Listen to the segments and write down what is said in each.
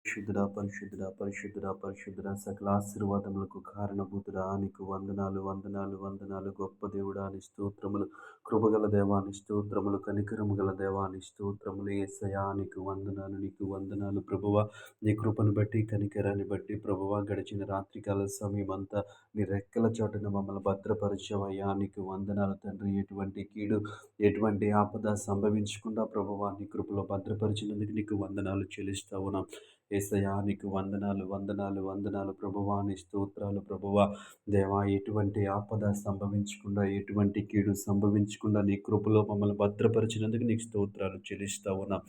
పరిశుద్ధుడా, పరిశుద్ధుడా, పరిశుద్ధుడా, పరిశుద్ధుడా, సకల ఆశీర్వాదములకు కారణభూతుడా, నీకు వందనాలు, వందనాలు, వందనాలు. గొప్ప దేవుడా నీ స్తోత్రములు. కృపగల దేవాని స్తోత్రములు, కనికరము గల దేవాని స్తోత్రములు. యేసయ్యా నీకు వందనాలు, నీకు వందనాలు ప్రభువా. నీ కృపను బట్టి, కనికరాన్ని బట్టి ప్రభువా, గడిచిన రాత్రికాల సమయం అంతా నీ రెక్కల చాటున మమ్మల్ని భద్రపరిచావయ్యా. నీకు వందనాలు తండ్రి. ఎటువంటి కీడు, ఎటువంటి ఆపద సంభవించకుండా ప్రభువా నీ కృపలో భద్రపరిచినందుకు నీకు వందనాలు చెల్లిస్తా ఉన్నాం. యేసయ్యా నీకు వందనాలు, వందనాలు, వందనాలు ప్రభువా. నీ స్తోత్రాలు ప్రభువా. దేవా, ఎటువంటి ఆపద సంభవించకుండా, ఎటువంటి కీడు సంభవించకుండా నీ కృపలో మమ్మల్ని భద్రపరిచినందుకు నీకు స్తోత్రాలు చెల్లిస్తా ఉన్నాం.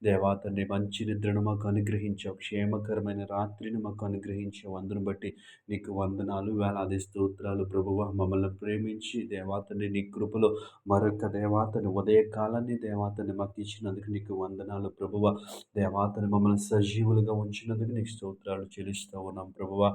దేవా తండ్రి, మంచి నిద్రను మాకు అనుగ్రహించావు, క్షేమకరమైన రాత్రిని మాకు అనుగ్రహించావు. అందును బట్టి నీకు వందనాలు, వేలాది స్తోత్రాలు ప్రభువా. మమ్మల్ని ప్రేమించి దేవాతని నీ కృపలో మరొక దేవాతని ఉదయకాలాన్ని దేవాతని మాకు ఇచ్చినందుకు నీకు వందనాలు ప్రభువా. దేవాతని మమ్మల్ని సజీవులుగా ఉంచినందుకు నీకు స్తోత్రాలు చెల్లిస్తా ఉన్నాం ప్రభువా.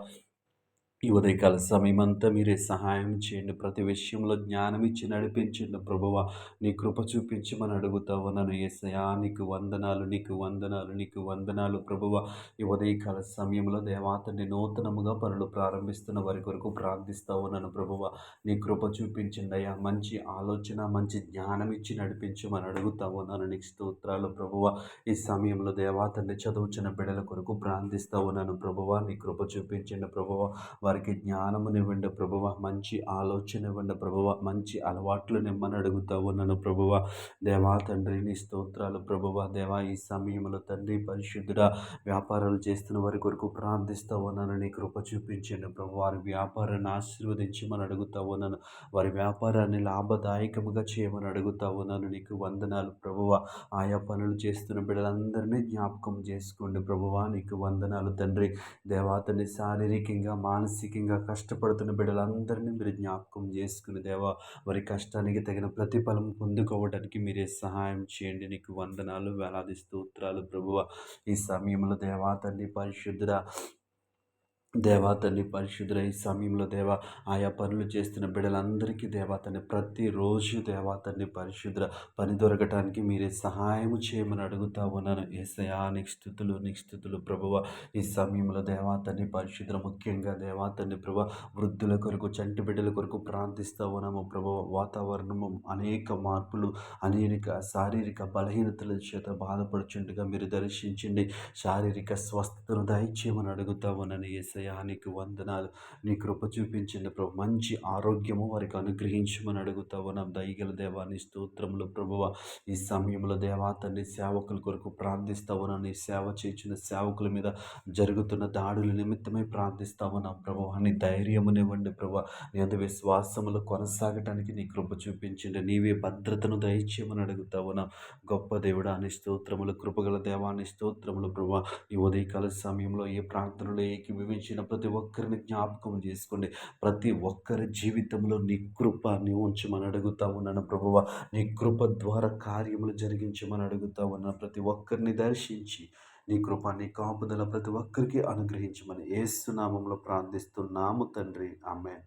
ఈ ఉదయకాల సమయమంతా మీరే సహాయం చేయండి. ప్రతి విషయంలో జ్ఞానం ఇచ్చి నడిపించండి ప్రభువా. నీ కృప చూపించమని అడుగుతా ఉన్నాను యేసయ్యా. నీకు వందనాలు, నీకు వందనాలు, నీకు వందనాలు ప్రభువా. ఈ ఉదయకాల సమయంలో దేవాతని నూతనముగా పనులు ప్రారంభిస్తున్న వారి కొరకు ప్రార్థిస్తా ఉన్నాను ప్రభువా. నీ కృప చూపించండి అయ్యా. మంచి ఆలోచన, మంచి జ్ఞానం ఇచ్చి నడిపించమని అడుగుతా ఉన్నాను. నీకు స్తోత్రాలు ప్రభువా. ఈ సమయంలో దేవాతని చదువుచున్న బిడ్డల కొరకు ప్రార్థిస్తా ఉన్నాను ప్రభువా. నీ కృప చూపించండి ప్రభువా. వారికి జ్ఞానమునివ్వండి ప్రభువ, మంచి ఆలోచన ఇవ్వండి ప్రభువ, మంచి అలవాట్లు నిమ్మని అడుగుతా ఉన్నాను ప్రభువ. దేవా తండ్రి నీ స్తోత్రాలు ప్రభువ. దేవా ఈ సమయంలో తండ్రి పరిశుద్ధుడా, వ్యాపారాలు చేస్తున్న వారి కొరకు ప్రార్థిస్తూ ఉన్నాను. నీ కృప చూపించండి ప్రభు. వారి వ్యాపారాన్ని ఆశీర్వదించమని అడుగుతా ఉన్నాను. వారి వ్యాపారాన్ని లాభదాయకముగా చేయమని అడుగుతా ఉన్నాను. నీకు వందనాలు ప్రభువ. ఆయా పనులు చేస్తున్న బిడ్డలందరినీ జ్ఞాపకం చేసుకోండి ప్రభువ. నీకు వందనాలు తండ్రి. దేవాతని శారీరకంగా, మానసికంగా కష్టపడుతున్న బిడ్డలందరినీ మీరు జ్ఞాపకం చేసుకుని దేవా, వారి కష్టానికి తగిన ప్రతిఫలం పొందుకోవడానికి మీరే సహాయం చేయండి. నీకు వందనాలు, వేలాది స్తోత్రాలు ప్రభువ. ఈ సమయంలో దేవాతని పరిశుద్ధుడా, దేవా తల్లి పరిశుద్ధుల ఈ సమయంలో దేవా, ఆయా పనులు చేస్తున్న బిడ్డలందరికీ దేవా తల్లి ప్రతిరోజు దేవా తల్లి పరిశుద్ధ పని దొరకటానికి మీరే సహాయం చేయమని అడుగుతా ఉన్నాను యేసయ్యా. నీకు స్తుతులు, నీకు స్తుతులు ప్రభువ. ఈ సమయంలో దేవా తల్లి పరిశుద్ధ, ముఖ్యంగా దేవా తల్లి ప్రభువ, వృద్ధుల కొరకు, చంటి బిడ్డల కొరకు ప్రార్థిస్తూ ఉన్నాము ప్రభువ. వాతావరణము అనేక మార్పులు, అనేక శారీరక బలహీనతల చేత బాధపడుచుండగా మీరు దర్శించండి. శారీరక స్వస్థతను దయచేయమని అడుగుతా ఉన్నాను యేసయ్యా. నీకు వందనాలు. నీ కృప చూపించండి ప్రభు. మంచి ఆరోగ్యము వారికి అనుగ్రహించమని అడుగుతా ఉన్నాం దయగల దేవా. నీ స్తోత్రములు ప్రభువ. ఈ సమయంలో దేవా తండ్రి సేవకుల కొరకు ప్రార్థిస్తా ఉన్నాను. నీ సేవ చేసిన సేవకుల మీద జరుగుతున్న దాడుల నిమిత్తమై ప్రార్థిస్తా ఉన్నాం ప్రభు. నీ ధైర్యమునివ్వండి ప్రభు. నీ అందు విశ్వాసములు కొనసాగటానికి నీ కృప చూపించండి. నీవే భద్రతను దయచేయమని అడుగుతా ఉన్నాం గొప్ప దేవుడా. నీ స్తోత్రములు, కృపగల దేవా. నీ స్తోత్రములు ప్రభు. ఈ ఉదయకాల సమయంలో ఏ ప్రార్థనలో ఏకీభవించిన ప్రతి ఒక్కరిని జ్ఞాపకం చేసుకోండి. ప్రతి ఒక్కరి జీవితంలో నీ కృప నీ ఉంచమని అడుగుతా ఉన్నాను ప్రభువ. నీ కృప ద్వారా కార్యములు జరిగించమని అడుగుతా ఉన్నాను. ప్రతి ఒక్కరిని దర్శించి నీ కృప, నీ కాపుదల ప్రతి ఒక్కరికి అనుగ్రహించమని యేసు నామములో ప్రార్థిస్తున్నాము తండ్రి. ఆమేన్.